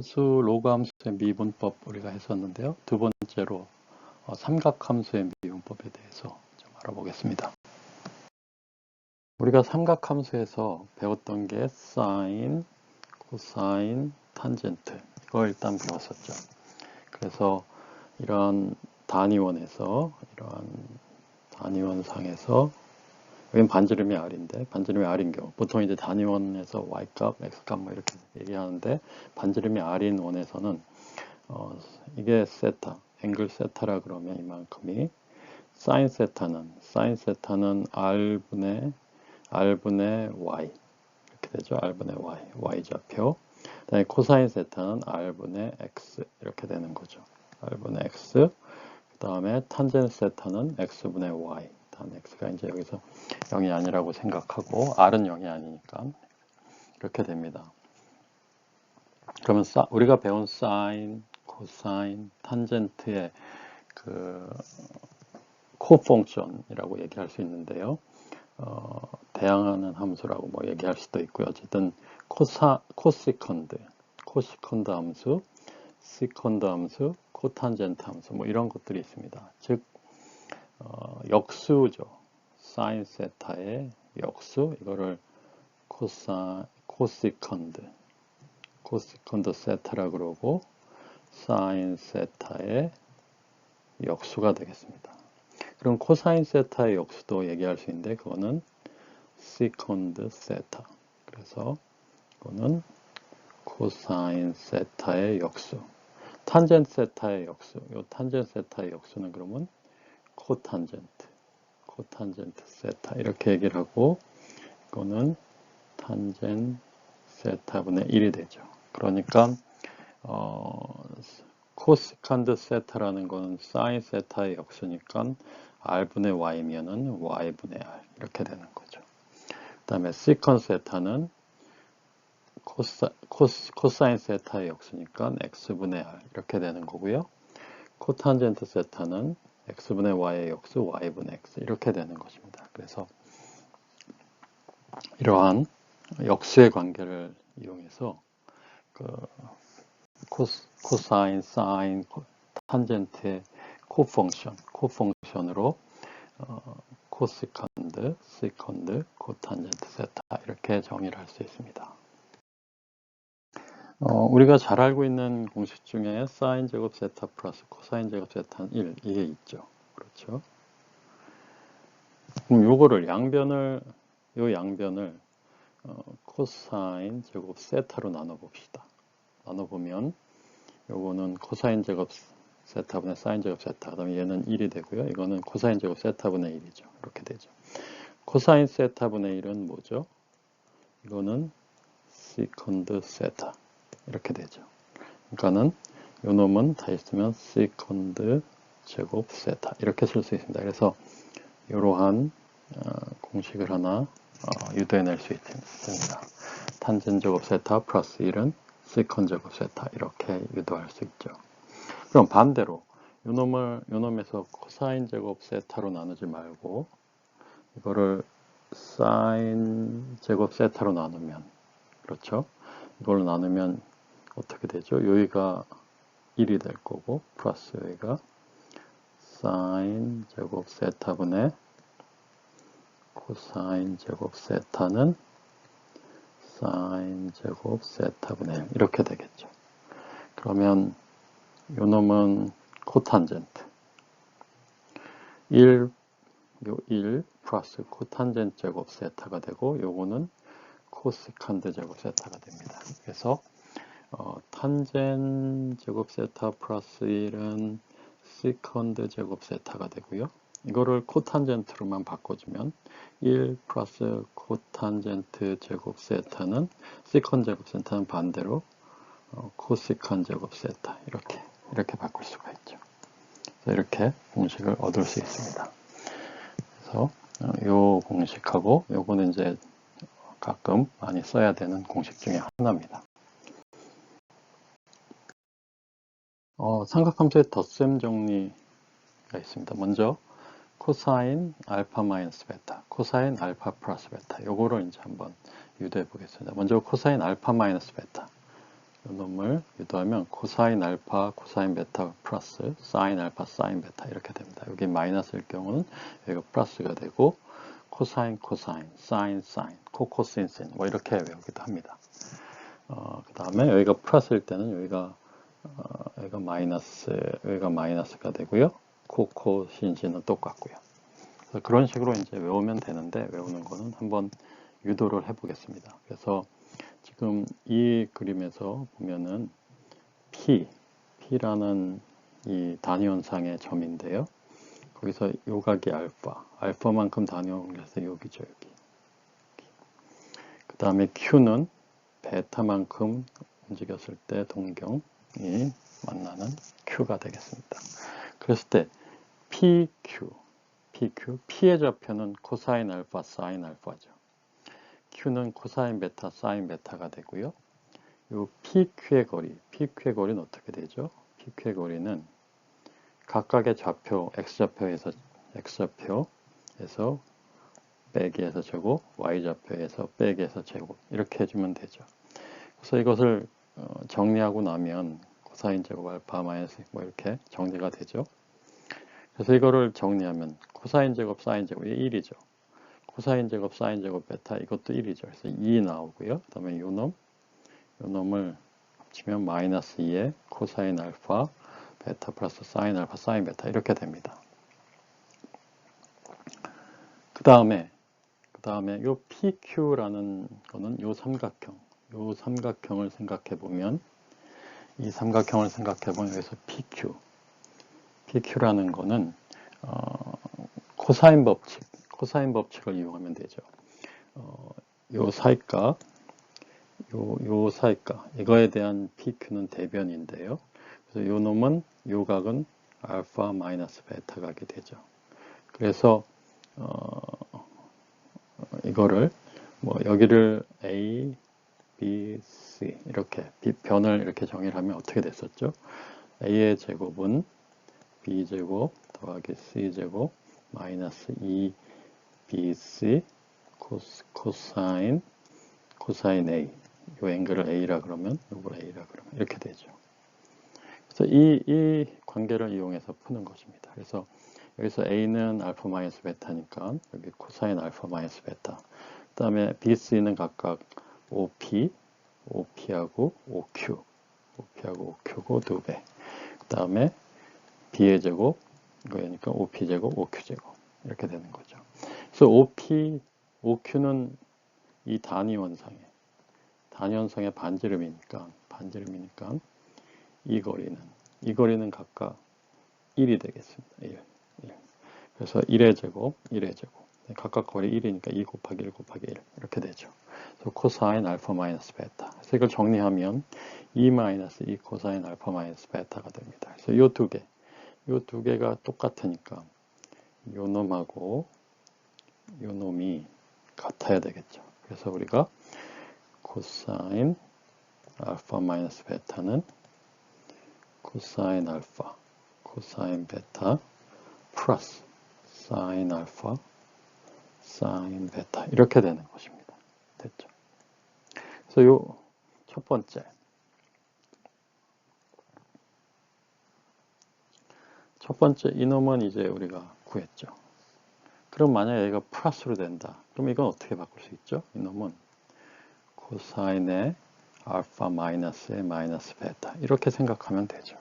함수, 로그 함수의 미분법 우리가 했었는데요. 두 번째로 삼각함수의 미분법에 대해서 좀 알아보겠습니다. 우리가 삼각함수에서 배웠던 게 사인, 코사인, 탄젠트 이거 일단 배웠었죠. 그래서 이러한 단위원에서 단위원상에서 여기는 반지름이 r인데 반지름이 r인 경우 보통 이제 단위원에서 y값, x값 뭐 이렇게 얘기하는데 반지름이 r인 원에서는 이게 세타, 앵글 세타라 그러면 이만큼이 사인 세타는 r분의 y 이렇게 되죠. r분의 y, y좌표. 그다음에 코사인 세타는 r분의 x 이렇게 되는 거죠. r분의 x. 그다음에 탄젠트 세타는 x분의 y. 다음 x가 이제 여기서 0이 아니라고 생각하고 r은 0이 아니니까 이렇게 됩니다. 그러면 우리가 배운 사인, 코사인, 탄젠트의 그 코펑션이라고 얘기할 수 있는데요. 대항하는 함수라고 뭐 얘기할 수도 있고요. 어쨌든 코시컨드 함수, 시컨드 함수, 코탄젠트 함수 뭐 이런 것들이 있습니다. 즉 역수죠. 사인 세타의 역수 이거를 코시컨드 세타라 그러고 사인 세타의 역수가 되겠습니다. 그럼 코사인 세타의 역수도 얘기할 수 있는데 그거는 시컨드 세타. 그래서 이거는 코사인 세타의 역수. 탄젠트 세타의 역수. 이 탄젠트 세타의 역수는 그러면 코탄젠트 세타 이렇게 얘기를 하고 이거는 탄젠트 세타분의 1이 되죠. 그러니까 코시컨드 세타라는 거는 사인 세타의 역수니까 r분의 y면은 y분의 r 이렇게 되는 거죠. 그 다음에 시컨 세타는 코사인 세타의 역수니까 x분의 r 이렇게 되는 거고요. 코탄젠트 세타는 x분의 y의 역수 y분의 x 이렇게 되는 것입니다. 그래서 이러한 역수의 관계를 이용해서 코사인, 사인, 탄젠트의 코펑션으로 코시컨드, 시컨드, 코탄젠트 세타 이렇게 정의를 할 수 있습니다. 우리가 잘 알고 있는 공식 중에 사인 제곱 세타 플러스 코사인 제곱 세타는 1 이게 있죠. 그렇죠? 그럼 요거를 양변을 코사인 제곱 세타로 나눠 봅시다. 나눠보면 요거는 코사인 제곱 세타분의 사인 제곱 세타 그다음에 얘는 1이 되고요. 이거는 코사인 제곱 세타분의 1이죠. 이렇게 되죠. 코사인 세타분의 1은 뭐죠? 이거는 시컨드 세타 이렇게 되죠. 그러니까는 요 놈은 다시 쓰면 시컨드 제곱 세타 이렇게 쓸 수 있습니다. 그래서 이러한 공식을 하나 유도해낼 수 있습니다. 탄젠트 제곱 세타 플러스 1은 시컨드 제곱 세타 이렇게 유도할 수 있죠. 그럼 반대로 요 놈에서 코사인 제곱 세타로 나누지 말고 이거를 사인 제곱 세타로 나누면 그렇죠? 이걸로 나누면 어떻게 되죠? 여기가 1이 될 거고 플러스 여기가 사인 제곱 세타분의 코사인 제곱 세타는 사인 제곱 세타분의 1 이렇게 되겠죠. 그러면 요 놈은 코탄젠트 1 플러스 코탄젠트 제곱 세타가 되고 요거는 코시컨드 제곱 세타가 됩니다. 그래서 탄젠트 제곱 세타 플러스 1은 시컨드 제곱 세타가 되고요. 이거를 코탄젠트로만 바꿔주면 1 플러스 코탄젠트 제곱 세타는 시컨드 제곱 세타는 반대로 코시컨드 제곱 세타 이렇게 바꿀 수가 있죠. 그래서 이렇게 공식을 얻을 수 있습니다. 그래서 요 공식하고 요거는 이제 가끔 많이 써야 되는 공식 중에 하나입니다. 삼각함수의 덧셈 정리가 있습니다. 먼저 코사인 알파 마이너스 베타, 코사인 알파 플러스 베타 요거를 이제 한번 유도해 보겠습니다. 먼저 코사인 알파 마이너스 베타 놈을 유도하면 코사인 알파, 코사인 베타 플러스 사인 알파, 사인 베타 이렇게 됩니다. 여기 마이너스일 경우는 여기가 플러스가 되고 코사인, 코사인, 사인, 사인, 코코신, 신 뭐 이렇게 외우기도 합니다. 그 다음에 여기가 플러스일 때는 여기가 마이너스가 되고요. 코코신, 신은 똑같고요. 그런 식으로 이제 외우면 되는데 외우는 거는 한번 유도를 해보겠습니다. 그래서 지금 이 그림에서 보면은 P라는 이 단위원상의 점인데요. 거기서 요각이 알파만큼 단위원상에서 여기죠, 여기. 그 다음에 Q는 베타만큼 움직였을 때 동경이 만나는 Q가 되겠습니다. 그랬을 때 PQ, P의 좌표는 코사인 알파, 사인 알파죠. Q는 코사인 베타, 사인 베타가 되고요. 요 PQ의 거리는 어떻게 되죠? PQ의 거리는 각각의 좌표, X좌표에서 빼기에서 제곱, Y좌표에서 빼기에서 제곱 이렇게 해주면 되죠. 그래서 이것을 정리하고 나면 코사인 제곱 알파 마이너스 뭐 이렇게 정리가 되죠. 그래서 이거를 정리하면 코사인 제곱, 사인 제곱이 1이죠. 코사인 제곱, 사인 제곱, 베타 이것도 1이죠. 그래서 2 나오고요. 그 다음에 요 놈을 합치면 마이너스 2에 코사인 알파, 베타 플러스 사인 알파, 사인 베타 이렇게 됩니다. 그 다음에 요 PQ라는 거는 요 삼각형을 생각해 보면 여기서 PQ라는 거는 코사인 법칙을 이용하면 되죠. 요 사이값 이거에 대한 PQ는 대변인데요. 그래서 요 각은 알파 마이너스 베타 각이 되죠. 그래서 이거를 여기를 A, B, C 이렇게 변을 이렇게 정의를 하면 어떻게 됐었죠? A의 제곱은 B 제곱 더하기 C 제곱 마이너스 2BC 코사인 A 요 앵글을 A라 그러면 요걸 A라 그러면 이렇게 되죠. 그래서 이 관계를 이용해서 푸는 것입니다. 그래서 여기서 A는 알파 마이너스 베타니까 여기 코사인 알파 마이너스 베타 그 다음에 BC는 각각 OP하고 OQ고 2배 그 다음에 B의 제곱 이거니까 OP 제곱 OQ 제곱 이렇게 되는 거죠. 그래서 OQ는 이 단위원상의 반지름이니까 이 거리는 각각 1이 되겠습니다. 1. 그래서 1의 제곱 각각 거리 1이니까 2 곱하기 1 곱하기 1 이렇게 되죠. 그래서 코사인 알파 마이너스 베타. 그래서 이걸 정리하면 2 마이너스 2 코사인 알파 마이너스 베타가 됩니다. 그래서 요 두 개가 똑같으니까 요 놈하고 요 놈이 같아야 되겠죠. 그래서 우리가 코사인 알파 마이너스 베타는 코사인 알파, 코사인 베타 플러스 사인 알파, 사인 베타 이렇게 되는 것입니다. 됐죠? 그래서 요 첫 번째 이놈은 이제 우리가 구했죠. 그럼 만약에 얘가 플러스로 된다. 그럼 이건 어떻게 바꿀 수 있죠? 이놈은 코사인의 알파 마이너스의 마이너스 베타 이렇게 생각하면 되죠.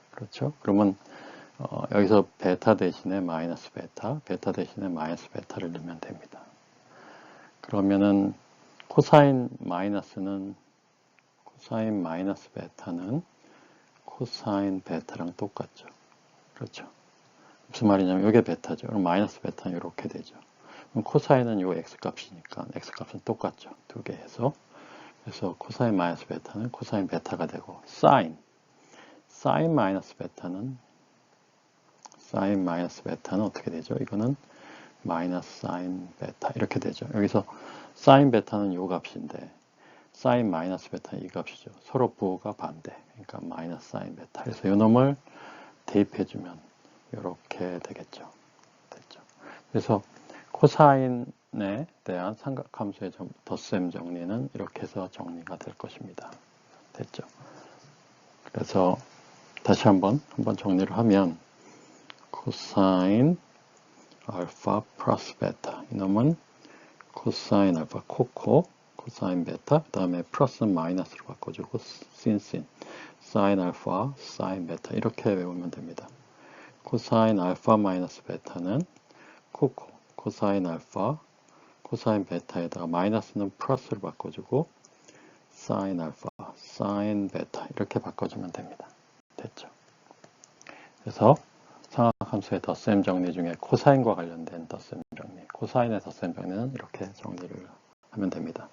그렇죠? 그러면 여기서 베타 대신에 마이너스 베타 대신에 마이너스 베타를 넣으면 됩니다. 그러면은 코사인 마이너스 베타는 코사인 베타랑 똑같죠. 그렇죠? 무슨 말이냐면 이게 베타죠. 그럼 마이너스 베타는 이렇게 되죠. 그럼 코사인은 요 x값이니까 x값은 똑같죠. 두 개 해서. 그래서 코사인 마이너스 베타는 코사인 베타가 되고 사인 마이너스 베타는 어떻게 되죠? 이거는 마이너스 사인 베타 이렇게 되죠. 여기서 사인 베타는 요 값인데 사인 마이너스 베타는 이 값이죠. 서로 부호가 반대. 그러니까 마이너스 사인 베타. 그래서 요 놈을 대입해주면 이렇게 되겠죠. 됐죠. 그래서 코사인에 대한 삼각함수의 덧셈 정리는 이렇게 해서 정리가 될 것입니다. 됐죠. 그래서 다시 한번 정리를 하면 코사인 알파 플러스 베타, 이놈은 코사인 알파 코사인 베타, 그 다음에 플러스 마이너스로 바꿔주고 sin 사인 알파 사인 베타 이렇게 외우면 됩니다. 코사인 알파 마이너스 베타는 코사인 알파 코사인 베타에다가 마이너스는 플러스로 바꿔주고 사인 알파 사인 베타 이렇게 바꿔주면 됩니다. 됐죠? 그래서 상학함수의 덧셈 정리 중에 코사인과 관련된 덧셈 정리, 코사인의 덧셈 정리는 이렇게 정리를 하면 됩니다.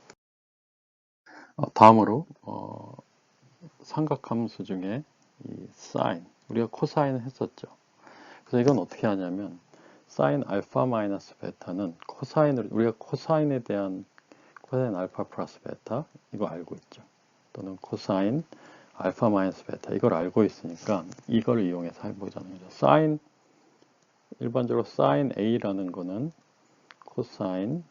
다음으로 삼각함수 중에 이 사인, 우리가 코사인을 했었죠. 그래서 이건 어떻게 하냐면 사인 알파 마이너스 베타는 코사인을, 우리가 코사인에 대한 코사인 알파 플러스 베타 이거 알고 있죠. 또는 코사인 알파 마이너스 베타 이걸 알고 있으니까 이걸 이용해서 해보자는 거죠. 사인, 일반적으로 사인 A라는 거는 코사인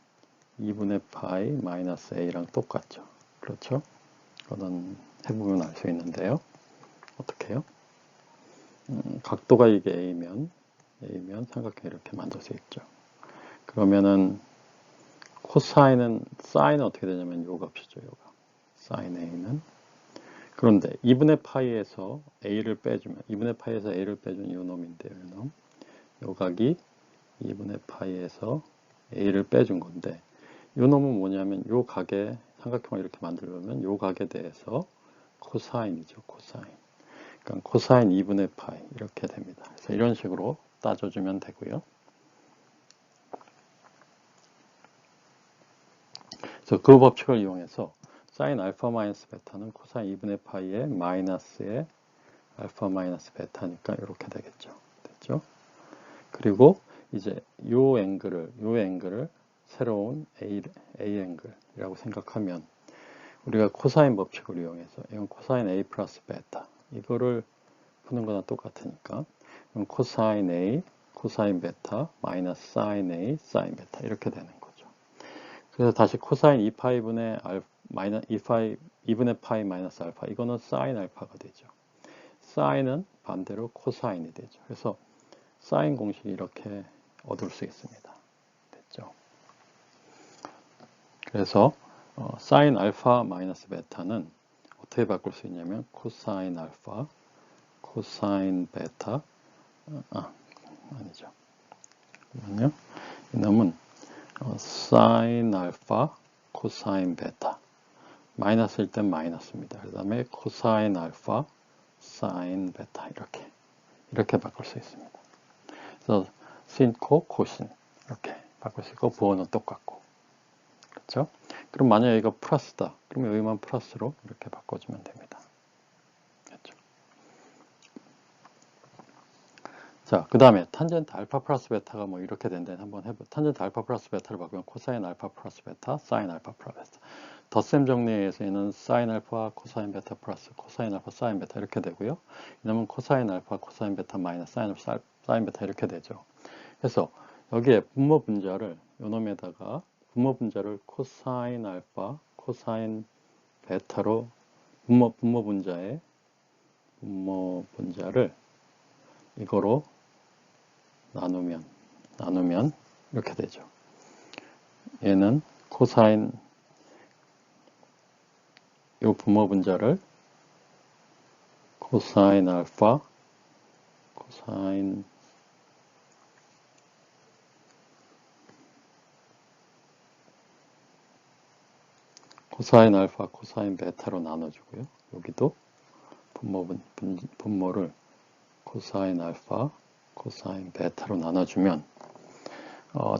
2분의 파이 마이너스 A랑 똑같죠. 그렇죠? 이거는 해보면 알 수 있는데요. 어떻게 해요? 각도가 이게 A면 삼각형 이렇게 만들 수 있죠. 그러면은 코사인은, 사인은 어떻게 되냐면 요 값이죠. 요 값. 사인 A는. 그런데 2분의 파이에서 A를 빼주면, 2분의 파이에서 A를 빼준 요 놈인데요. 요 놈. 요 각이 2분의 파이에서 A를 빼준 건데, 요 놈은 뭐냐면 요 각에 삼각형을 이렇게 만들려면 요 각에 대해서 코사인이죠. 코사인. 그러니까 코사인 2분의 파이 이렇게 됩니다. 그래서 이런 식으로 따져주면 되고요. 그래서 그 법칙을 이용해서 사인 알파 마이너스 베타는 코사인 2분의 파이의 마이너스의 알파 마이너스 베타니까 이렇게 되겠죠. 됐죠? 그리고 이제 요 앵글을 새로운 A 앵글이라고 생각하면 우리가 코사인 법칙을 이용해서 이건 코사인 A 플러스 베타 이거를 푸는 거나 똑같으니까 그럼 코사인 A, 코사인 베타 마이너스 사인 A, 사인 베타 이렇게 되는 거죠. 그래서 다시 코사인 2파이분의 2분의 파이 마이너스 알파 이거는 사인 알파가 되죠. 사인은 반대로 코사인이 되죠. 그래서 사인 공식이 이렇게 얻을 수 있습니다. 됐죠? 그래서 사인 알파 마이너스 베타는 어떻게 바꿀 수 있냐면 코사인 알파 코사인 베타 아니죠. 그러면요. 이놈은 사인 알파 코사인 베타 마이너스일 땐 마이너스입니다. 그 다음에 코사인 알파 사인 베타 이렇게 바꿀 수 있습니다. 그래서 신코 코신 이렇게 바꿀 수 있고 부호는 똑같고 그렇죠? 그럼 만약에 이거 플러스다. 그러면 여기만 플러스로 이렇게 바꿔주면 됩니다. 그렇죠? 자, 그 다음에 탄젠트 알파 플러스 베타가 뭐 이렇게 된다면 한번 해보. 탄젠트 알파 플러스 베타를 바꾸면 코사인 알파 플러스 베타, 사인 알파 플러스 베타. 덧셈 정리에서는 사인 알파 코사인 베타 플러스 코사인 알파 사인 베타 이렇게 되고요. 이놈은 코사인 알파 코사인 베타 마이너스 사인 알파 사인 베타 이렇게 되죠. 그래서 여기에 분모 분자를 요놈에다가 분모 분자를 코사인 알파 코사인 베타로 분모 분자를 이거로 나누면 이렇게 되죠. 얘는 코사인 요 분모 분자를 코사인 알파 코사인 알파 코사인 베타로 나눠주고요. 여기도 분모를 코사인 알파 코사인 베타로 나눠주면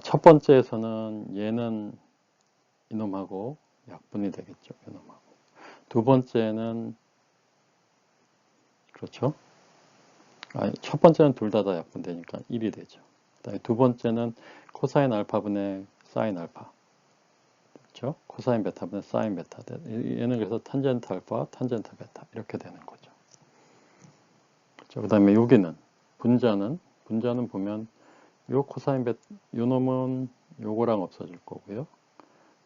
첫 번째에서는 얘는 이놈하고 약분이 되겠죠. 이놈하고. 두 번째는 그렇죠. 첫 번째는 둘 다 약분되니까 1이 되죠. 그다음에 두 번째는 코사인 알파분의 사인 알파. 그렇죠? 코사인 베타분의 사인 베타. 얘는 그래서 탄젠트 알파, 탄젠트 베타 이렇게 되는 거죠. 그렇죠? 그다음에 여기는 분자는 보면 요 코사인 베타 요 놈은 요거랑 없어질 거고요.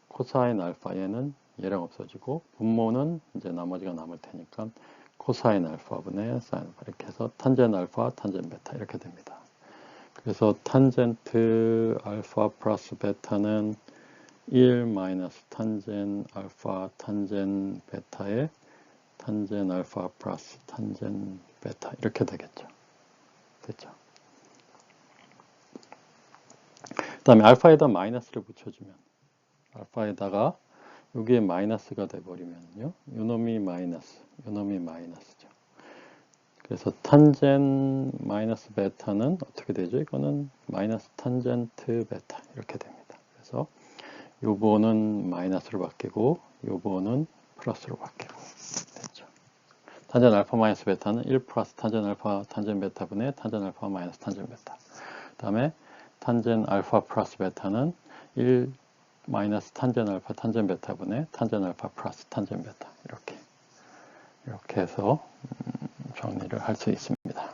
코사인 알파 얘는 얘랑 없어지고 분모는 이제 나머지가 남을 테니까 코사인 알파분의 사인 알파 이렇게 해서 탄젠 알파, 탄젠 베타 이렇게 됩니다. 그래서 탄젠트 알파 플러스 베타는 1 마이너스 탄젠 알파, 탄젠 베타의 탄젠 알파 플러스 탄젠 베타 이렇게 되겠죠. 됐죠? 그 다음에 알파에다 마이너스를 붙여주면 알파에다가 여기에 마이너스가 돼버리면요. 요놈이 마이너스, 요놈이 마이너스죠. 그래서 탄젠 마이너스 베타는 어떻게 되죠? 이거는 마이너스 탄젠트 베타 이렇게 됩니다. 그래서 요번은 마이너스로 바뀌고 요번은 플러스로 바뀌고 됐죠. 탄젠 알파 마이너스 베타는 1 플러스 탄젠 알파 탄젠 베타분의 탄젠 알파 마이너스 탄젠 베타. 그 다음에 탄젠 알파 플러스 베타는 1 마이너스 탄젠 알파 탄젠 베타분의 탄젠 알파 플러스 탄젠 베타 이렇게 해서 정리를 할 수 있습니다.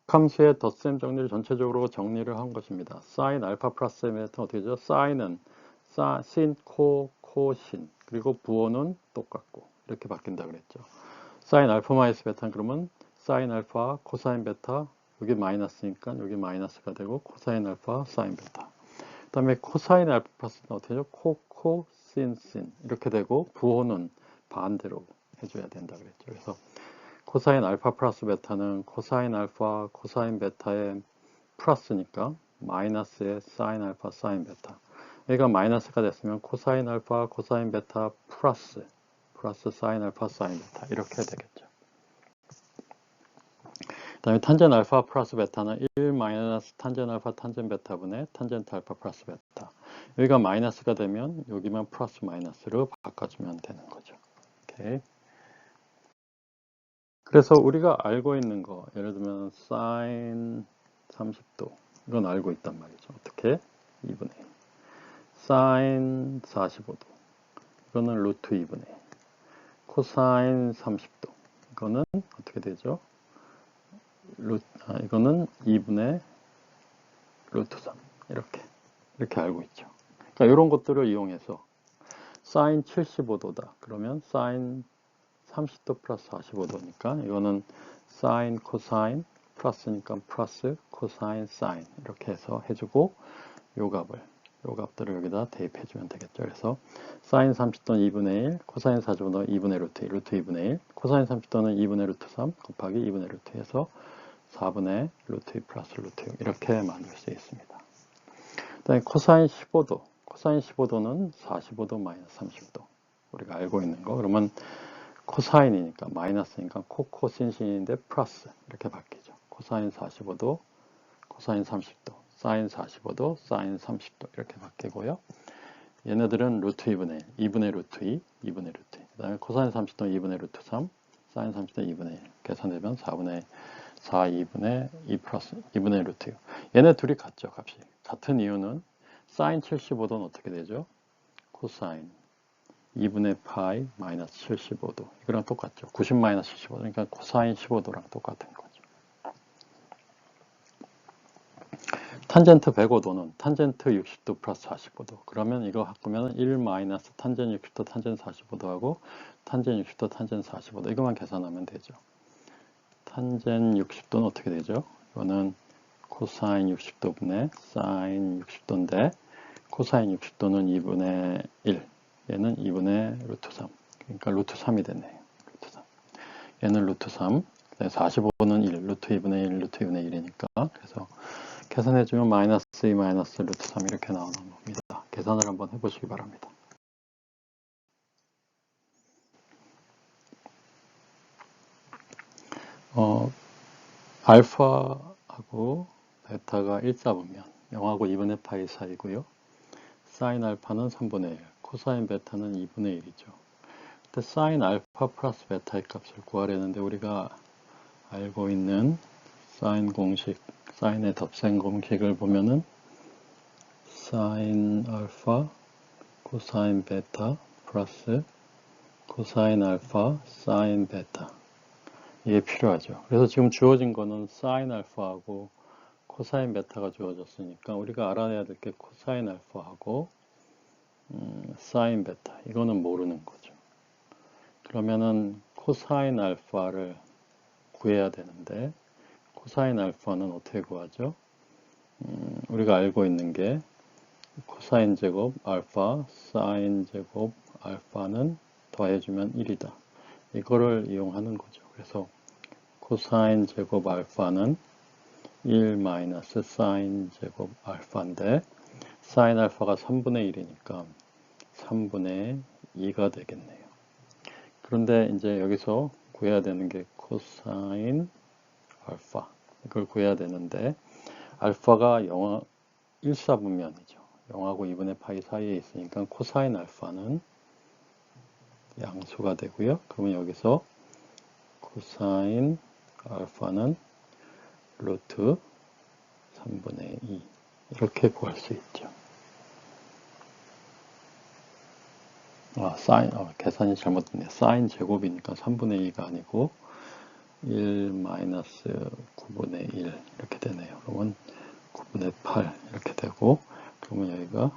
함수의 덧셈 정리를 전체적으로 정리를 한 것입니다. 사인 알파 플러스 베타 어떻게 되죠? 사인은 신, 코신 그리고 부호는 똑같고 이렇게 바뀐다 그랬죠. 사인 알파 마이너스 베타는 그러면 사인 알파 코사인 베타 여기 마이너스니까 여기 마이너스가 되고 코사인 알파 사인 베타. 그 다음에 코사인 알파 플러스는 어떻게 되죠? 신 이렇게 되고 부호는 반대로 해줘야 된다 그랬죠. 그래서 코사인 알파 플러스 베타는 코사인 알파 코사인 베타의 플러스니까 마이너스의 사인 알파 사인 베타. 얘가 마이너스가 됐으면 코사인 알파 코사인 베타 플러스 사인 알파 사인 베타 이렇게 되겠죠. 그 다음에 탄젠 알파 플러스 베타는 1 마이너스 탄젠 알파 탄젠 베타분의 탄젠트 알파 플러스 베타. 여기가 마이너스가 되면 여기만 플러스 마이너스로 바꿔주면 되는 거죠. 오케이. 그래서 우리가 알고 있는 거 예를 들면 사인 30도 이건 알고 있단 말이죠. 어떻게? 2분의 1. 사인 45도 이거는 루트 2분의 1. 코사인 30도 이거는 어떻게 되죠? 이거는 2분의 루트 3 이렇게 알고 있죠. 그러니까 이런 것들을 이용해서 사인 75도다. 그러면 사인 30도 플러스 45도니까 이거는 사인 코사인 플러스니까 플러스 코사인 사인 이렇게 해서 해주고 요 값들을 여기다 대입해주면 되겠죠. 그래서 사인 30도는 2분의 1, 코사인 45도는 2분의 루트 1, 루트 2분의 1, 코사인 30도는 2분의 루트 3 곱하기 2분의 루트 해서 4분의 루트 2 플러스 루트 6 이렇게 만들 수 있습니다. 그 다음에 코사인 15도는 45도 마이너스 30도 우리가 알고 있는 거. 그러면 코사인이니까 마이너스니까 코신신인데 플러스 이렇게 바뀌죠. 코사인 45도, 코사인 30도, 사인 45도, 사인 30도 이렇게 바뀌고요. 얘네들은 루트 2분의 1, 2분의 루트 2, 2분의 루트 2. 그 다음에 코사인 30도는 2분의 루트 3, 사인 30도는 2분의 1. 계산되면 4분의 4, 2분의 2 플러스 2분의 루트 6. 얘네 둘이 같죠, 값이. 같은 이유는 사인 75도는 어떻게 되죠? 코사인 2분의 파이 마이너스 75도. 이거랑 똑같죠. 90 마이너스 75도. 그러니까 코사인 15도랑 똑같은 거죠. 탄젠트 105도는 탄젠트 60도 플러스 45도. 그러면 이거 바꾸면 1 마이너스 탄젠 60도 탄젠 45도 하고 탄젠 60도 탄젠 45도. 이것만 계산하면 되죠. 탄젠 60도는 어떻게 되죠? 이거는 코사인 60도분의 사인 60도인데 코사인 60도는 2분의 1. 얘는 2분의 루트 3. 그러니까 루트 3이 됐네요. 루트 3. 얘는 루트 3. 45는 1. 루트 2분의 1, 루트 2분의 1이니까. 그래서 계산해주면 마이너스 2 마이너스 루트 3 이렇게 나오는 겁니다. 계산을 한번 해보시기 바랍니다. 알파하고 베타가 일자보면 0하고 2분의 파이 사이고요. 사인 알파는 3분의 1, 코사인 베타는 2분의 1이죠. 그때 사인 알파 플러스 베타의 값을 구하려는데 우리가 알고 있는 사인 공식, 사인의 덧셈 공식을 보면은 사인 알파 코사인 베타 플러스 코사인 알파 사인 베타 이게 필요하죠. 그래서 지금 주어진 거는 사인 알파하고 코사인 베타가 주어졌으니까 우리가 알아내야 될 게 코사인 알파하고 사인 베타 이거는 모르는 거죠. 그러면은 코사인 알파를 구해야 되는데 코사인 알파는 어떻게 구하죠? 우리가 알고 있는 게 코사인 제곱 알파 사인 제곱 알파는 더해주면 1이다. 이거를 이용하는 거죠. 그래서 코사인 제곱 알파는 1 마이너스 사인 제곱 알파인데 사인 알파가 3분의 1이니까 3분의 2가 되겠네요. 그런데 이제 여기서 구해야 되는 게 코사인 알파 이걸 구해야 되는데 알파가 0, 1사분면이죠. 0하고 2분의 파이 사이에 있으니까 코사인 알파는 양수가 되고요. 그러면 여기서 코사인 알파는 루트 3분의 2 이렇게 구할 수 있죠. 계산이 잘못됐네요. 사인 제곱이니까 3분의 2가 아니고 1 마이너스 9분의 1 이렇게 되네요. 그러면 9분의 8 이렇게 되고 그러면 여기가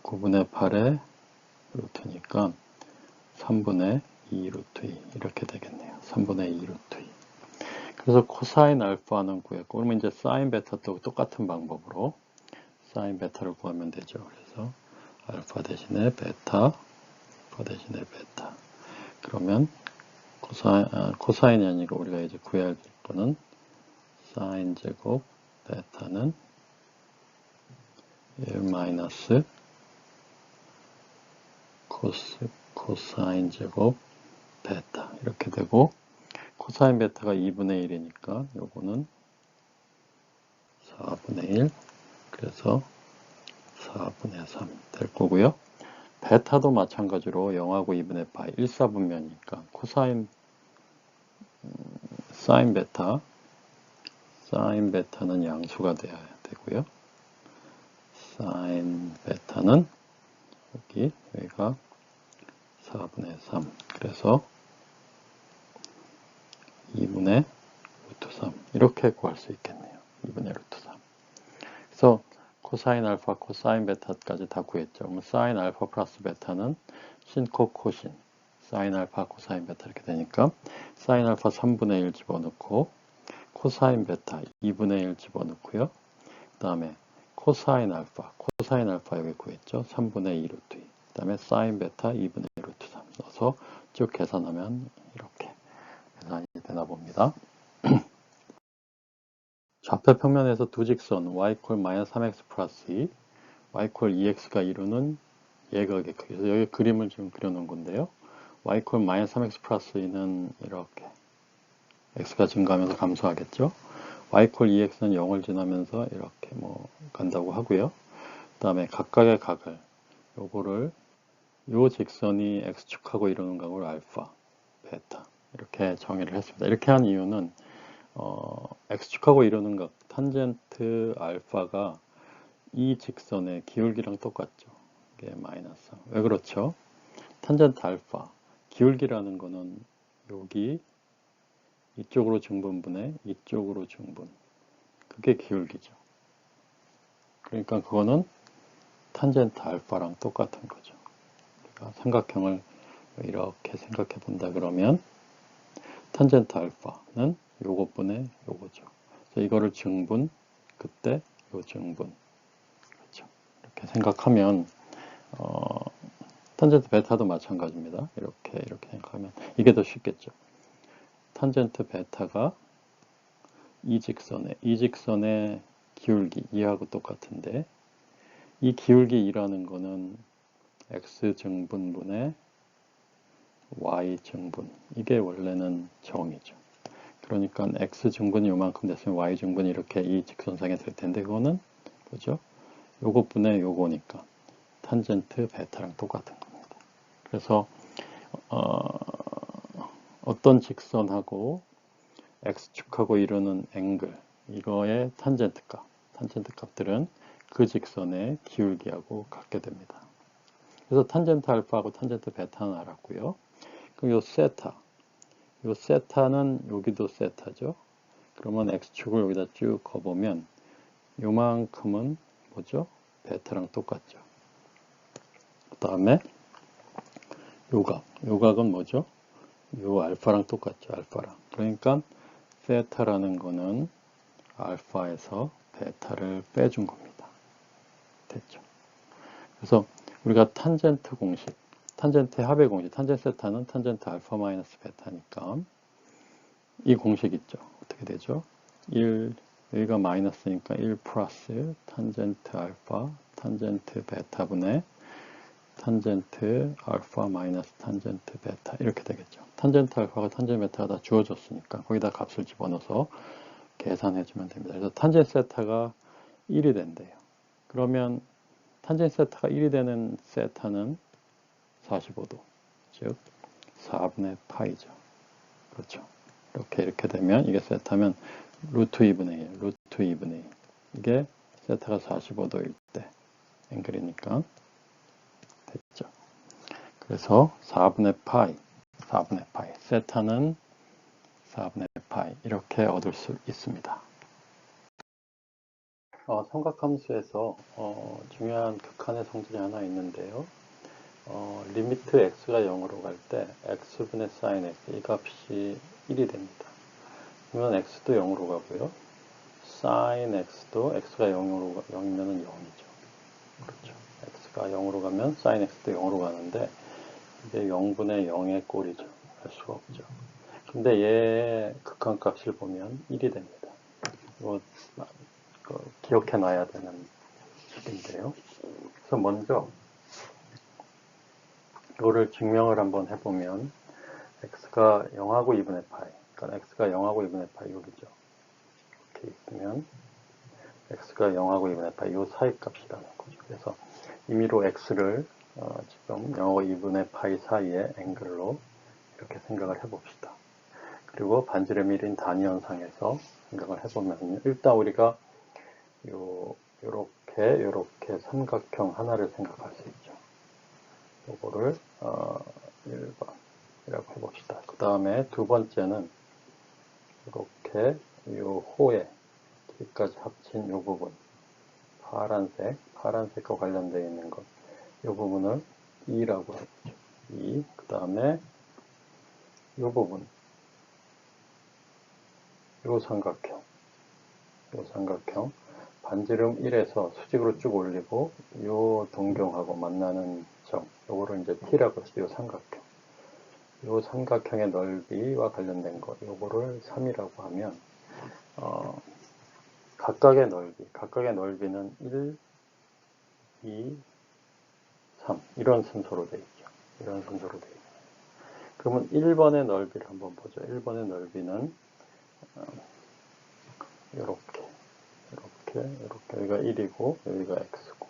9분의 8의 루트니까 3분의 2 루트 2 이렇게 되겠네요. 3분의 2 루트 2 그래서 코사인 알파는 구했고 그러면 이제 사인 베타도 똑같은 방법으로 사인 베타를 구하면 되죠. 그래서 알파 대신에 베타 그러면 코사인이 아니고 우리가 이제 구해야 될 거는 사인 제곱 베타는 1 마이너스 코사인 제곱 베타 이렇게 되고 코사인 베타가 2분의 1이니까 요거는 4분의 1 그래서 4분의 3 될 거고요. 베타도 마찬가지로 0하고 2분의 파이 1사분면이니까 코사인 사인 베타는 양수가 되어야 되고요. 사인 베타는 여기가 4분의 3 그래서 2분의 루트 3 이렇게 구할 수 있겠네요. 2분의 루트 3 그래서 코사인 알파, 코사인 베타까지 다 구했죠. 그럼 사인 알파 플러스 베타는 신코 코신 사인 알파, 코사인 베타 이렇게 되니까 사인 알파 3분의 1 집어넣고 코사인 베타 2분의 1 집어넣고요. 그 다음에 코사인 알파 여기 구했죠. 3분의 2 루트 2. 그 다음에 사인 베타 2분의 1 루트 3 넣어서 쭉 계산하면 이렇게 계산이 되나 봅니다. 좌표 평면에서 두 직선 y = 마이너스 3x 플러스 2, y = 2x가 이루는 예각의 크기. 그래서 여기 그림을 지금 그려놓은 건데요. y = 마이너스 3x 플러스 2는 이렇게 x가 증가하면서 감소하겠죠. y = 2x는 0을 지나면서 이렇게 간다고 하고요. 그 다음에 각각의 각을 요거를 요 직선이 x축하고 이루는 각을 알파, 베타 이렇게 정의를 했습니다. 이렇게 한 이유는 x축하고 이루는 각 탄젠트 알파가 이 직선의 기울기랑 똑같죠. 이게 마이너스 3. 왜 그렇죠? 탄젠트 알파 기울기라는 거는 여기 이쪽으로 증분분해 이쪽으로 증분 그게 기울기죠. 그러니까 그거는 탄젠트 알파랑 똑같은 거죠. 우리가 삼각형을 이렇게 생각해 본다 그러면 탄젠트 알파는 요것분의 요거죠. 그래서 이거를 증분 그때 요 증분 그렇죠. 이렇게 생각하면 탄젠트 베타도 마찬가지입니다. 이렇게 생각하면 이게 더 쉽겠죠. 탄젠트 베타가 이 직선의 기울기 2하고 똑같은데 이 기울기 2라는 거는 x 증분분의 y 증분 이게 원래는 정이죠. 그러니까 x 증분이 요만큼 됐으면 y 증분이 이렇게 이 직선상에 될 텐데 그거는 뭐죠? 요것분의 요거니까 탄젠트 베타랑 똑같은 겁니다. 그래서 어떤 직선하고 x축하고 이루는 앵글 이거의 탄젠트 값들은 그 직선의 기울기하고 같게 됩니다. 그래서 탄젠트 알파하고 탄젠트 베타는 알았고요. 그럼 요 세타는 여기도 세타죠. 그러면 x축을 여기다 쭉 거보면 요만큼은 뭐죠? 베타랑 똑같죠. 다음에 요각은 뭐죠? 요 알파랑 똑같죠. 알파랑. 그러니까 세타라는 거는 알파에서 베타를 빼준 겁니다. 됐죠? 그래서 우리가 탄젠트 공식, 탄젠트의 합의 공식, 탄젠트 세타는 탄젠트 알파 마이너스 베타니까 이 공식 있죠. 어떻게 되죠? 1, 여기가 마이너스니까 1 플러스 탄젠트 알파, 탄젠트 베타분의 탄젠트 알파 마이너스 탄젠트 베타 이렇게 되겠죠. 탄젠트 알파가 탄젠트 베타가 다 주어졌으니까 거기다 값을 집어넣어서 계산해주면 됩니다. 그래서 탄젠트 세타가 1이 된대요. 그러면 탄젠트 세타가 1이 되는 세타는 45도, 즉 4분의 파이죠. 그렇죠. 이렇게 되면 이게 세타면 루트 2분의 1, 루트 2분의 1. 이게 세타가 45도일 때 앵글이니까 됐죠. 그래서 4분의 파이, 세타는 4분의 파이 이렇게 얻을 수 있습니다. 삼각함수에서 중요한 극한의 성질이 하나 있는데요. 리미트 x가 0으로 갈 때 x분의 sin x 이 값이 1이 됩니다. 그러면 x도 0으로 가고요. sin x도 x가 0이면 0이죠. 그렇죠. x가 0으로 가면 sin x도 0으로 가는데 이게 0분의 0의 꼴이죠. 할 수가 없죠. 근데 얘의 극한값을 보면 1이 됩니다. 이거 기억해 놔야 되는 식인데요. 그래서 먼저 이거를 증명을 한번 해보면 x가 0하고 2분의 파이, 그러니까 x가 0하고 2분의 파이 여기죠. 이렇게 있으면 x가 0하고 2분의 파이 이 사이 값이라는 거죠. 그래서 임의로 x를 지금 0하고 2분의 파이 사이의 앵글로 이렇게 생각을 해봅시다. 그리고 반지름 1인 단위 현상에서 생각을 해보면 일단 우리가 요렇게 삼각형 하나를 생각할 수 있죠. 요거를 1번이라고 해봅시다. 그 다음에 두 번째는 이렇게 요 호의 길이까지 합친 요 부분 파란색과 관련되어 있는 것, 이 부분을 2라고 하죠. 2. 그 다음에 이 부분, 이 삼각형, 반지름 1에서 수직으로 쭉 올리고 이 동경하고 만나는 점, 요거를 이제 T라고 해서 이 삼각형. 이 삼각형의 넓이와 관련된 것, 요거를 3이라고 하면 각각의 넓이는 1, 2, 3 이런 순서로 되어 있죠. 그러면 1번의 넓이를 한번 보죠. 1번의 넓이는 이렇게 여기가 1이고 여기가 x고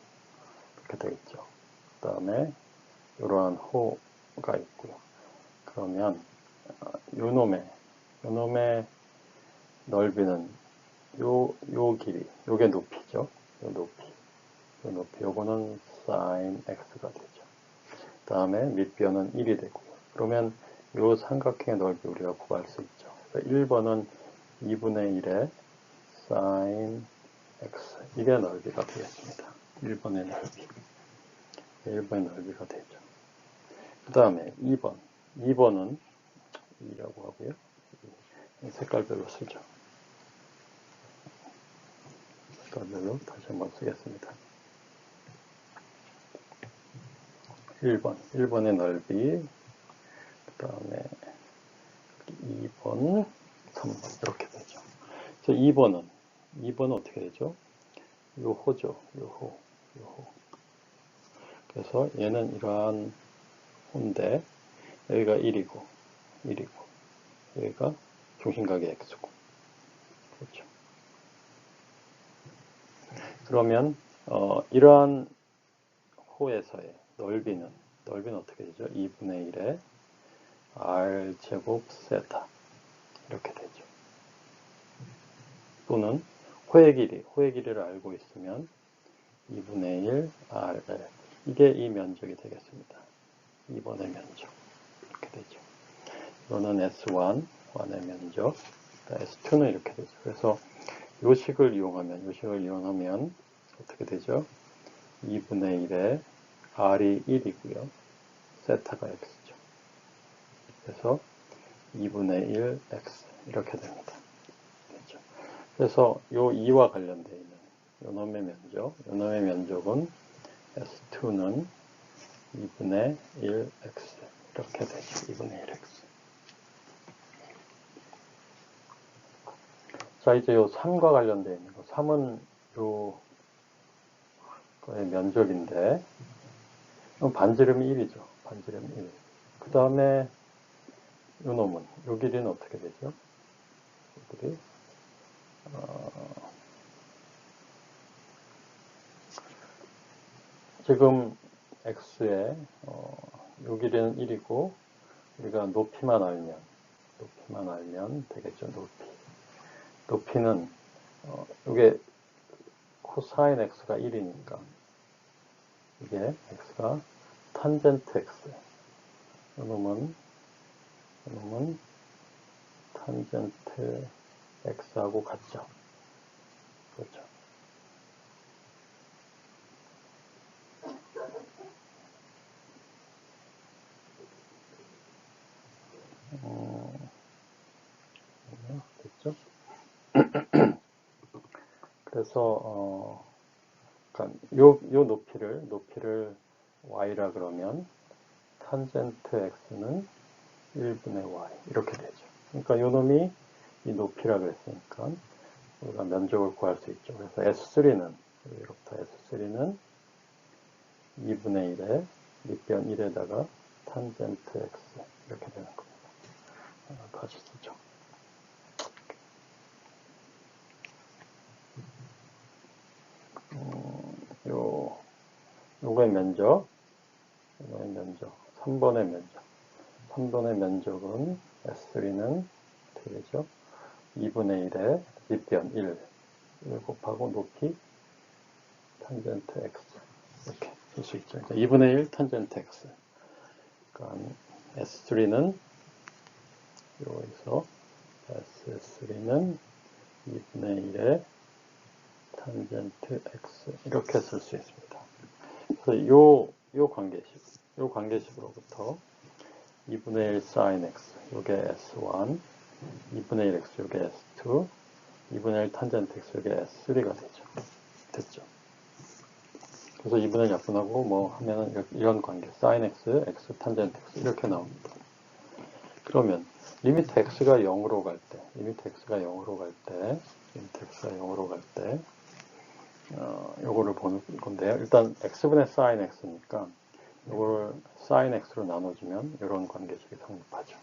이렇게 되겠죠. 그 다음에 이러한 호가 있고요. 그러면 요놈의 넓이는 요 길이, 요게 높이죠. 요 높이, 요거는 sin x가 되죠. 그 다음에 밑변은 1이 되고요. 그러면 요 삼각형의 넓이 우리가 구할 수 있죠. 그래서 1번은 2분의 1의 sin x, 이게 넓이가 되겠습니다. 1번의 넓이가 되죠. 그 다음에 2번은 2라고 하고요. 색깔별로 쓰죠. 색깔별로 다시 한번 쓰겠습니다. 1번의 넓이, 그 다음에 2번, 3번 이렇게 되죠. 그래서 2번은 어떻게 되죠? 요 호죠. 요 호. 그래서 얘는 이러한 호인데 여기가 1이고 여기가 중심각의 x고. 그렇죠. 그러면 이러한 호에서의 넓이는 어떻게 되죠? 2분의 1의 r제곱 세타 이렇게 되죠. 또는 호의 길이를 알고 있으면 2분의 1 rl, 이게 이 면적이 되겠습니다. 2번의 면적 이렇게 되죠. 이거는 S1의 면적, S2는 이렇게 되죠. 그래서 요식을 이용하면 어떻게 되죠? 2분의 1의 r이 1이고요. 세타가 x죠. 그래서 2분의 1 x 이렇게 됩니다. 그렇죠? 그래서 요 2와 관련되어 있는 요 놈의 면적은 S2는 2분의 1x 이렇게 되죠. 2분의 1x. 자, 이제 요 3과 관련되어 있는 거. 3은 요 거의 면적인데 반지름이 1이죠. 반지름이 1. 그 다음에 요 놈은 요 길이는 어떻게 되죠? 요 길이 지금 x의 요 길이는 1이고 우리가 높이만 알면 되겠죠. 높이는 이게 코사인 x가 1이니까 이게 x가 탄젠트 x. 이놈은 탄젠트 x하고 같죠. 그렇죠. 됐죠? 그래서 그러니까 요 높이를 y라 그러면 탄젠트 x는 1분의 y 이렇게 되죠. 그러니까 요 놈이 이 높이라 그랬으니까 우리가 면적을 구할 수 있죠. 그래서 S3는 여기로부터 S3는 2분의 1에 밑변 1에다가 탄젠트 x 이렇게 되는 겁니다. 다시 쓰죠. 요거의 면적 3번의 면적은 S3는 되겠죠. 2분의 1에 밑변 1 곱하고 높이 탄젠트 x 이렇게 쓸 수 있죠. 2분의 1 탄젠트 x. 그러니까 S3는 여기서 S3는 2분의 1에 탄젠트 x 이렇게 쓸 수 있습니다. 그래서 요 관계식으로부터 2분의 1 sin x 요게 S1, 2분의 1 x 요게 S2, 2분의 1 탄젠트 x 요게 S3가 되죠. 됐죠. 그래서 2분의 1 약분하고 뭐 하면은 이런 관계 sin x, x 탄젠트 x 이렇게 나옵니다. 그러면 리미트 x가 0으로 갈 때 요거를 보는 건데요. 일단 x분의 sin x니까 요거를 sin x로 나눠주면 이런 관계식이 성립하죠.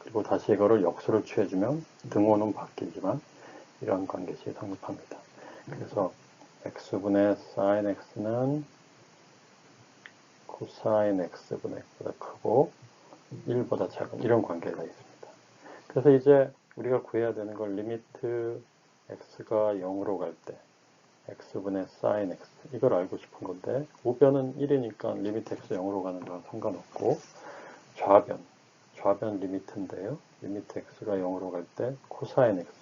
그리고 다시 이거를 역수로 취해주면 등호는 바뀌지만 이런 관계식이 성립합니다. 그래서 x분의 sin x는 코사인 x분의 x보다 크고 1보다 작은 이런 관계가 있습니다. 그래서 이제 우리가 구해야 되는 건 리미트 x가 0으로 갈 때 x분의 sin x 이걸 알고 싶은 건데 우변은 1이니까 리미트 x 0으로 가는 건 상관없고 좌변 리미트인데요. 리미트 x가 0으로 갈 때 코사인 x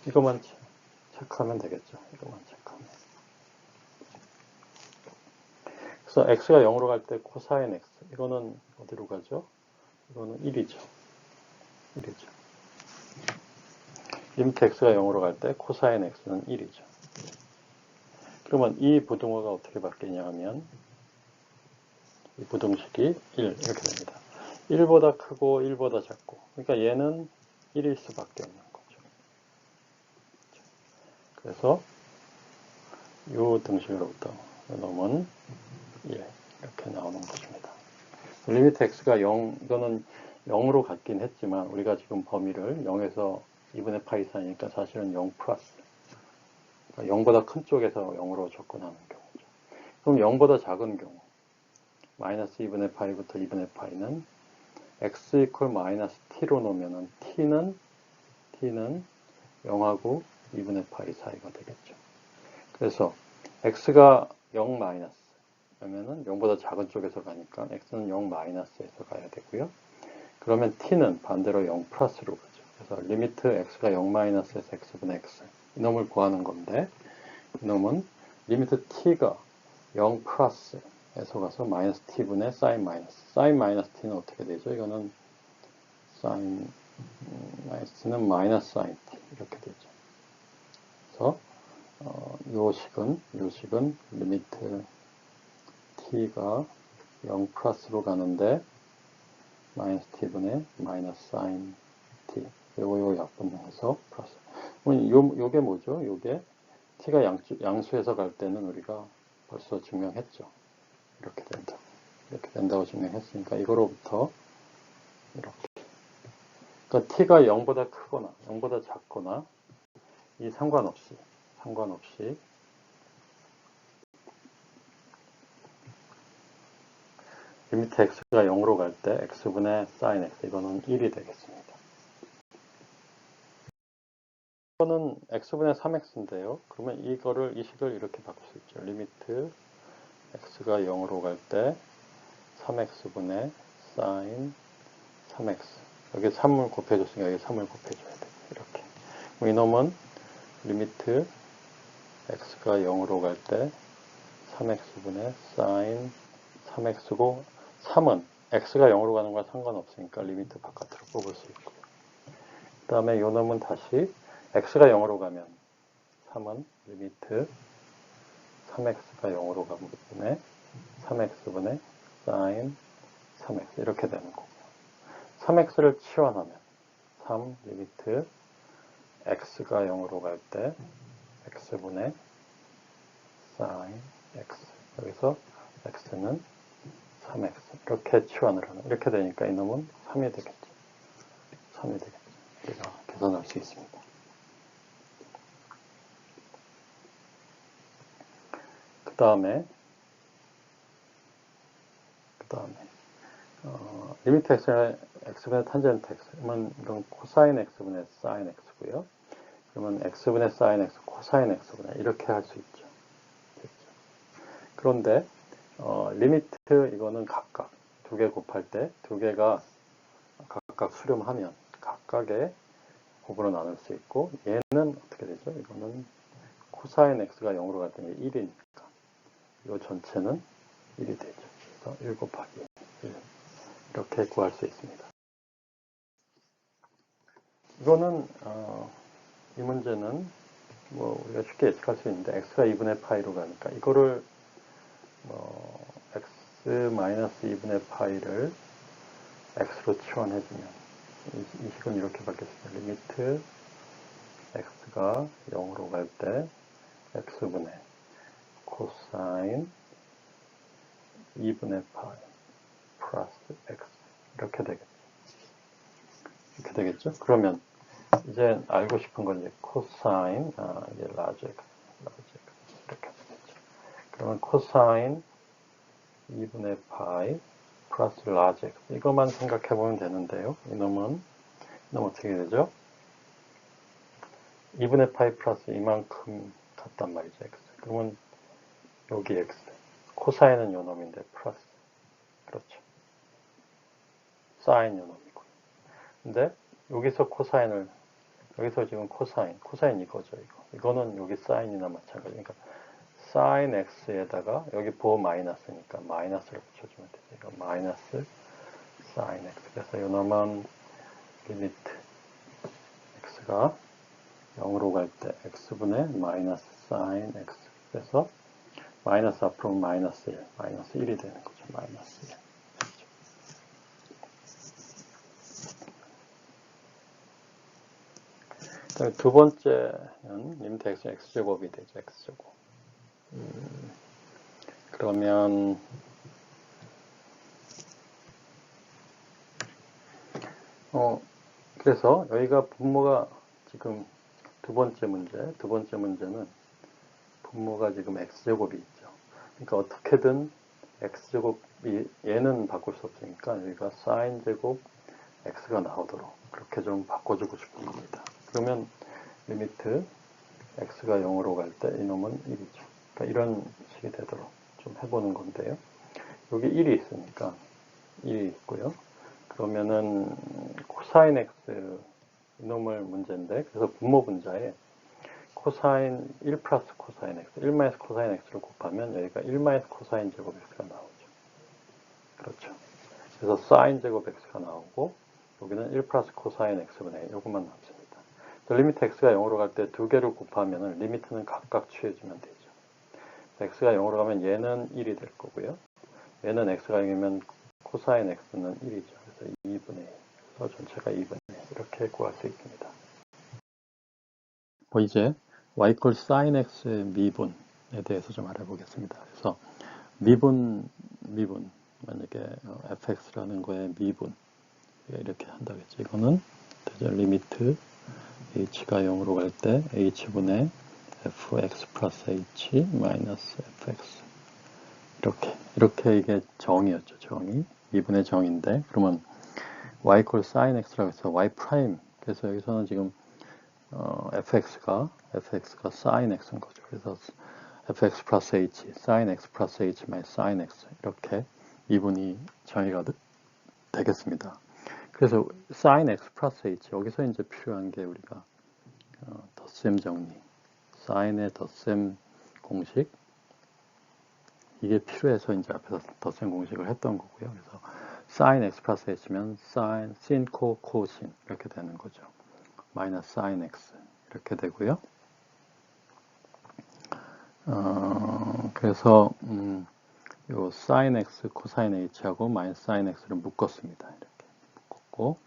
이것만 체크하면 되겠죠. 이것만 체크하면. 그래서 x가 0으로 갈 때 코사인 x 이거는 어디로 가죠? 이거는 1이죠. 리미트 x가 0으로 갈 때 코사인 x는 1이죠. 그러면 이 부등호가 어떻게 바뀌냐 하면 이 부등식이 1 이렇게 됩니다. 1보다 크고 1보다 작고 그러니까 얘는 1일 수밖에 없는 거죠. 그래서 이 등식으로부터 놈은 1 이렇게 나오는 것입니다. 리미트 x가 0 이거는 0으로 갔긴 했지만 우리가 지금 범위를 0에서 2분의 파이 사이니까 사실은 0 플러스 0보다 큰 쪽에서 0으로 접근하는 경우죠. 그럼 0보다 작은 경우 마이너스 2분의 파이부터 2분의 파이는 x 이퀄 마이너스 t로 놓으면은 t는 0하고 2분의 파이 사이가 되겠죠. 그래서 x가 0 마이너스 그러면은 0보다 작은 쪽에서 가니까 x는 0 마이너스에서 가야 되고요. 그러면 t는 반대로 0 플러스로 가죠. 그래서 리미트 x가 0 마이너스에서 x분의 x 이놈을 구하는 건데 이놈은 리미트 t가 0 플러스 에서 가서 마이너스 t분의 사인 마이너스. 사인 마이너스 t는 어떻게 되죠? 이거는 사인 마이너스 t는 마이너스 사인 t 이렇게 되죠. 그래서 요 식은 리미트 t가 0 플러스로 가는데 마이너스 t분의 마이너스 사인 t 요거 약분해서 플러스. 요게 뭐죠? 요게 t가 양수에서 갈 때는 우리가 벌써 증명했죠. 이렇게 된다고 증명했으니까 이거로부터 이렇게. 그러니까 t가 0보다 크거나 0보다 작거나 이 상관없이 리미트 x가 0으로 갈 때 x분의 sin x 이거는 1이 되겠습니다. 이거는 x분의 3x인데요. 그러면 이 식을 이렇게 바꿀 수 있죠. 리미트 x가 0으로 갈 때 3x분의 sin 3x 여기 3을 곱해줬으니까 여기 3을 곱해줘야 돼. 이렇게. 이놈은 리미트 x가 0으로 갈 때 3x분의 sin 3x고 3은 x가 0으로 가는 거와 상관없으니까 리미트 바깥으로 뽑을 수 있고요. 그 다음에 요 놈은 다시 x가 0으로 가면 3은 리미트 3x가 0으로 가기 때문에 3x분의 sin 3x 이렇게 되는 거고요. 3x를 치환하면 3 리미트 x가 0으로 갈 때 x분의 sin x 여기서 x는 3x 이렇게 치환을 하는 이렇게 되니까 이놈은 3이 되겠죠. 3이 되겠죠. 우리가 계산할 수 있습니다. 그 다음에 리미트 x분의 탄젠트 x 그러면 이건 코사인 x분의 사인 x고요. 그러면 x분의 사인 x 코사인 x분의 이렇게 할 수 있죠. 그런데 리미트 이거는 각각 두 개 곱할 때 두 개가 각각 수렴하면 각각의 곱으로 나눌 수 있고 얘는 어떻게 되죠? 이거는 코사인 x가 0으로 갈 때는 1이니까 이 전체는 1이 되죠. 그래서 1 곱하기 1 이렇게 구할 수 있습니다. 이거는 이 문제는 뭐 우리가 쉽게 예측할 수 있는데 x가 2분의 파이로 가니까 이거를 x 마이너스 2분의 파이를 x로 치환해주면 이 식은 이렇게 바뀌었습니다. 리미트 x가 0으로 갈 때 x분의 코사인 2분의 파이 플러스 x 이렇게 되겠죠. 그러면 이제 알고 싶은 건 이제 코사인 이제 라지 x 이렇게 되겠죠. 그러면 코사인 2분의 파이 플러스 라지 x 이것만 생각해 보면 되는데요. 이놈은 어떻게 되죠? 2분의 파이 플러스 이만큼 같단 말이죠. x. 그러면 여기 x 코사인은 요 놈인데 플러스 그렇죠. 사인 요 놈이고요. 근데 여기서 지금 코사인 이거죠. 이거는 여기 사인이나 마찬가지. 그러니까 사인 x에다가 여기 보호 마이너스니까 마이너스를 붙여주면 되죠. 이거 마이너스 사인 x. 그래서 요 놈은 리미트 x가 0으로 갈 때 x분의 마이너스 사인 x. 그래서 마이너스 앞으로 마이너스 1이 되는 거죠. 마이너스 1. 두 번째는 리미트 x x제곱이 되죠. x제곱. 그러면 그래서 여기가 분모가 지금 두 번째 문제는 분모가 지금 x제곱이 있죠. 그러니까 어떻게든 x제곱이 얘는 바꿀 수 없으니까 여기가 sin 제곱 x가 나오도록 그렇게 좀 바꿔주고 싶은 겁니다. 그러면 리미트 x가 0으로 갈 때 이놈은 1이죠. 그러니까 이런 식이 되도록 좀 해보는 건데요. 여기 1이 있으니까 1이 있고요. 그러면은 코사인 x 이놈을 문제인데 그래서 분모 분자에 코사인 1 플러스 코사인 x, 1 마이너스 코사인 x를 곱하면 여기가 1 마이너스 코사인 제곱 x가 나오죠. 그렇죠. 그래서 사인 제곱 x가 나오고 여기는 1 플러스 코사인 x분의 1, 요것만 남습니다. 리미트 x가 0으로 갈 때 두 개를 곱하면 리미트는 각각 취해주면 되죠. x가 0으로 가면 얘는 1이 될 거고요. 얘는 x가 0이면 코사인 x는 1이죠. 그래서 2분의 1. 그래서 전체가 2분의 1. 이렇게 구할 수 있습니다. 이제 y 꼴 sin x의 미분에 대해서 좀 알아보겠습니다. 그래서 미분 만약에 fx라는 거에 미분 이렇게 한다겠죠. 이거는 리미트 h가 0으로 갈 때 h분의 fx 플러스 h 마이너스 fx 이렇게 이게 정의였죠. 정의. 미분의 정의인데 그러면 y 꼴 sin x라고 해서 y 프라임. 그래서 여기서는 지금 fx가 sin x인 거죠. 그래서 fx 플러스 h, sin x 플러스 h 마이너스 sin x 이렇게 미분이 정의가 되겠습니다. 그래서 sin x 플러스 h 여기서 이제 필요한 게 우리가 덧셈 정리, sin의 덧셈 공식 이게 필요해서 이제 앞에서 덧셈 공식을 했던 거고요. 그래서 sin x 플러스 h면 sin 코신 이렇게 되는 거죠. 마이너스 sin x 이렇게 되고요. 그래서 요 sin x 코사인 h하고 마이너스 sin x를 묶었습니다. 이렇게 묶었고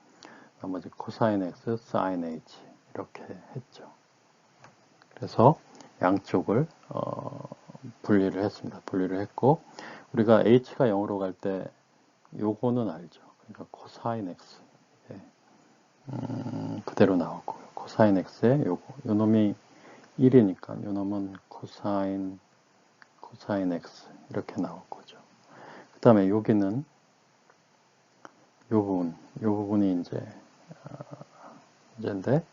나머지 코사인 x sin h 이렇게 했죠. 그래서 양쪽을 분리를 했습니다. 분리를 했고 우리가 h가 0으로 갈 때 요거는 알죠. 그러니까 코사인 x 그대로 나오고 코사인 x에 요 놈이 1이니까 요 놈은 코사인 x 이렇게 나올 거죠. 그 다음에 여기는 요 부분이 이제인데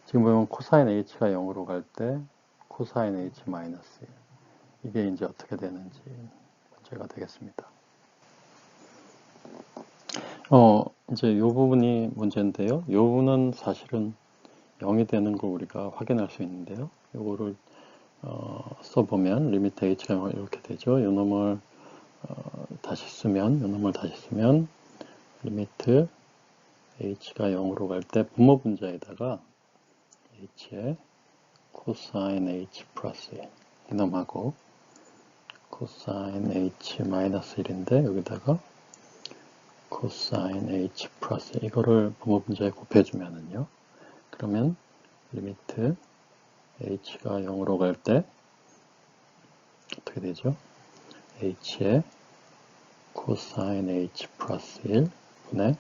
지금 보면 코사인 h가 0으로 갈 때 코사인 h 마이너스 1 이게 이제 어떻게 되는지 문제가 되겠습니다. 이제 이 부분이 문제인데요. 이 부분은 사실은 0이 되는 걸 우리가 확인할 수 있는데요. 이거를 써보면 리미트 h가 0 이렇게 되죠. 이 놈을 다시 쓰면 리미트 h가 0으로 갈 때 분모 분자에다가 h의 코사인 h 플러스 1 이놈하고 코사인 h 마이너스 1인데 여기다가 코사인 h 플러스 이거를 분모 분자에 곱해주면은요. 그러면 리미트 h가 0으로 갈 때 어떻게 되죠? h의 코사인 h 플러스 1 분의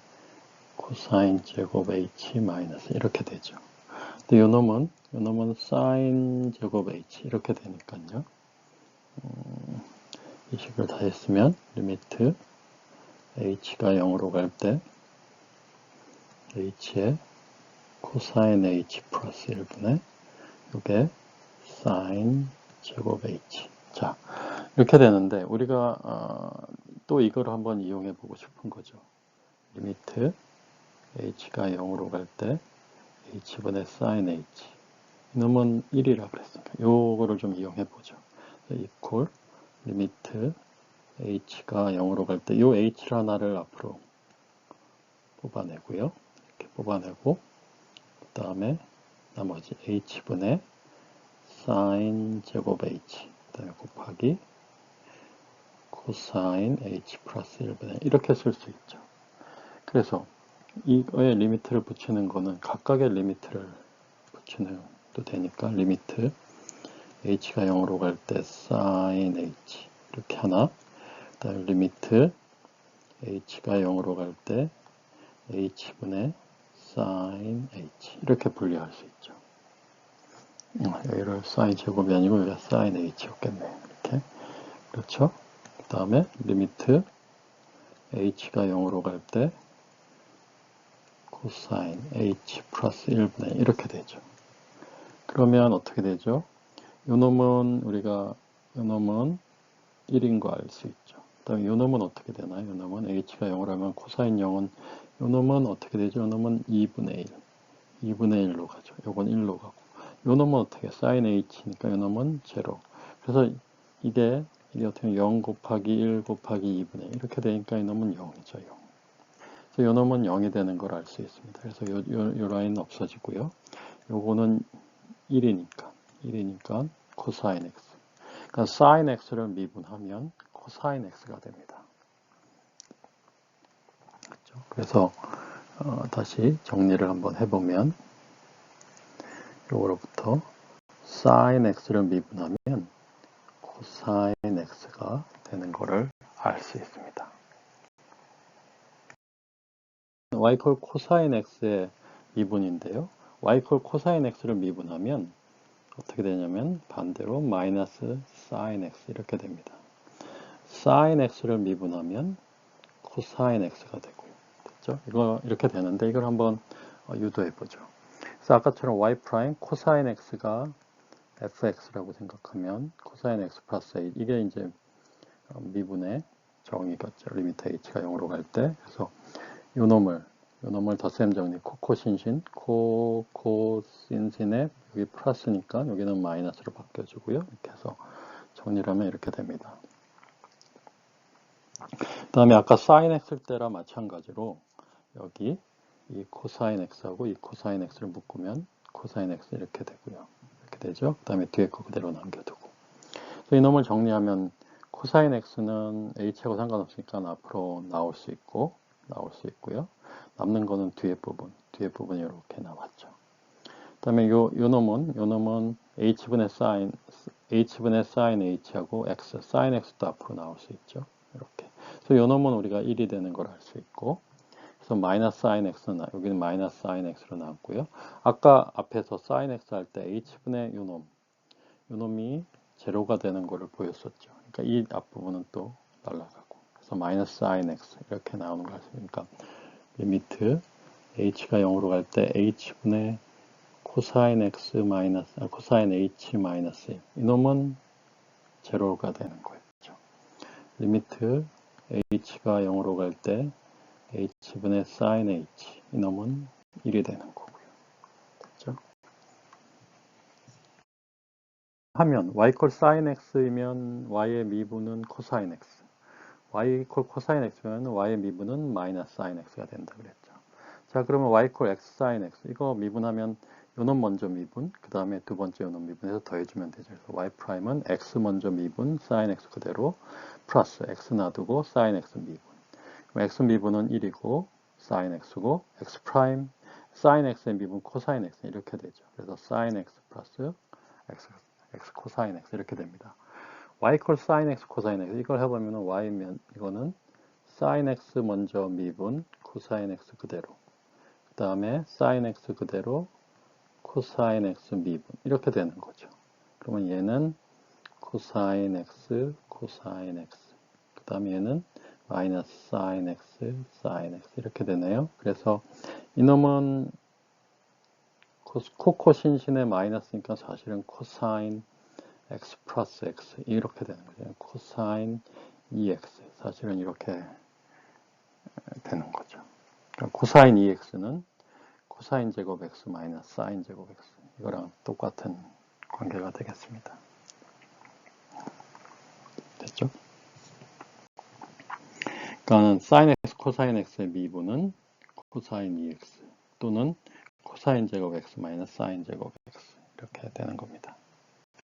코사인 제곱 h 마이너스 이렇게 되죠. 근데 요 놈은 사인 제곱 h 이렇게 되니까요. 이 식을 다시 쓰면 리미트 h가 0으로 갈 때 h의 코사인 h 플러스 1분의 이게 사인 제곱 h. 자, 이렇게 되는데 우리가 또 이걸 한번 이용해 보고 싶은 거죠. 리미트 h가 0으로 갈 때 h분의 사인 h 이놈은 1이라 그랬으니까 요거를 좀 이용해 보죠. 이퀄 리미트 h가 0으로 갈 때 요 h를 하나를 앞으로 뽑아내고요. 이렇게 뽑아내고 그 다음에 나머지 h분의 사인 제곱 h 그 다음에 곱하기 코사인 h 플러스 1분의 이렇게 쓸 수 있죠. 그래서 이거에 리미트를 붙이는 거는 각각의 리미트를 붙이는 도 되니까 리미트 h가 0으로 갈 때 사인 h 이렇게 하나 그 다음에 리미트 h가 0으로 갈 때 h분의 사인 h 이렇게 분리할 수 있죠. 여기를 사인 제곱이 아니고 여기가 사인 h였겠네요. 이렇게 그렇죠. 그 다음에 리미트 h가 0으로 갈 때 코사인 h 플러스 1분의 이렇게 되죠. 그러면 어떻게 되죠? 요놈은 우리가 요놈은 1인 거 알 수 있죠. 그 다음에 요놈은 어떻게 되나요? 요놈은 h가 0으로 하면 코사인 0은 요놈은 어떻게 되죠? 요놈은 2분의 1 2분의 1로 가죠. 요건 1로 가고 요 놈은 어떻게 sin h니까 요 놈은 0. 그래서 이게 어떻게 0 곱하기 1 곱하기 2분의 이렇게 되니까 이 놈은 0이죠. 0. 그래서 요 놈은 0이 되는 걸 알 수 있습니다. 그래서 요 라인은 없어지고요. 요거는 1이니까 코사인 x. 그러니까 sin x를 미분하면 코사인 x가 됩니다. 그렇죠? 그래서 다시 정리를 한번 해보면 요거로부터 sin x를 미분하면 코사인 x가 되는 것을 알 수 있습니다. y 콜 코사인 x의 미분인데요. y 콜 코사인 x를 미분하면 어떻게 되냐면 반대로 마이너스 sin x 이렇게 됩니다. sin x를 미분하면 코사인 x가 되고요. 됐죠? 이거 이렇게 되는데 이걸 한번 유도해 보죠. 그래서 아까처럼 y 프라임 코사인 x가 fx라고 생각하면 코사인 x 플러스 a 이게 이제 미분의 정의겠죠. 리미트 h가 0으로 갈 때. 그래서 요 놈을 덧셈 정리 코코신신에 여기 플러스니까 여기는 마이너스로 바뀌어주고요. 이렇게 해서 정리를 하면 이렇게 됩니다. 그 다음에 아까 sin x일 때랑 마찬가지로 여기 이 코사인 x하고 이 코사인 x를 묶으면 코사인 x 이렇게 되고요. 이렇게 되죠. 그 다음에 뒤에 거 그대로 남겨두고. 이 놈을 정리하면 코사인 x는 h하고 상관없으니까 앞으로 나올 수 있고요. 남는 거는 뒤에 부분 이렇게 남았죠. 그 다음에 요 놈은 h분의 sin h하고 x, sin x도 앞으로 나올 수 있죠. 이렇게. 그래서 요 놈은 우리가 1이 되는 걸 알 수 있고, 그래서 마이너스 sin x는 여기는 마이너스 sin x로 나왔고요. 아까 앞에서 sin x 할 때 h분의 요 놈이 제로가 되는 거를 보였었죠. 그러니까 이 앞부분은 또 날아가고, 그래서 마이너스 sin x 이렇게 나오는 걸 알 수 있으니까 리미트 h가 0으로 갈 때 h분의 코사인 x 마이너스 코사인 h 마이너스 1. 이놈은 제로가 되는 거였죠. 리미트 h가 0으로 갈 때 h분의 sin h. 이놈은 1이 되는 거고요. 됐죠? 하면 y 콜 sin x이면 y의 미분은 코사인 x. y 콜 코사인 x면 y의 미분은 마이너스 sin x가 된다 그랬죠. 자, 그러면 y 콜 x sin x. 이거 미분하면 요놈 먼저 미분, 그 다음에 두 번째 요놈 미분해서 더해주면 되죠. 그래서 y 프라임은 x 먼저 미분, sin x 그대로 플러스 x 놔두고 sin x 미분. 그럼 x 미분은 1이고 sin x고 x 프라임 sin x의 미분 코사인 x 이렇게 되죠. 그래서 sin x 플러스 x 코사인 x 이렇게 됩니다. y 콜 sin x 코사인 x 이걸 해보면 y면 이거는 sin x 먼저 미분 코사인 x 그대로 그 다음에 sin x 그대로 코사인 x 미분 이렇게 되는 거죠. 그러면 얘는 코사인 x 코사인 x 그 다음에 얘는 마이너스 sin x sin x 이렇게 되네요. 그래서 이놈은 코코신신의 마이너스니까 사실은 코사인 x 플러스 x 이렇게 되는 거죠. 코사인 2x 사실은 이렇게 되는 거죠. 그러니까 코사인 2x는 코사인 제곱 x 마이너스 사인 제곱 x 이거랑 똑같은 관계가 되겠습니다. 됐죠? 그러니까 sin x 코사인 x의 미분은 코사인 2x 또는 코사인 제곱 x 마이너스 사인 제곱 x 이렇게 되는 겁니다.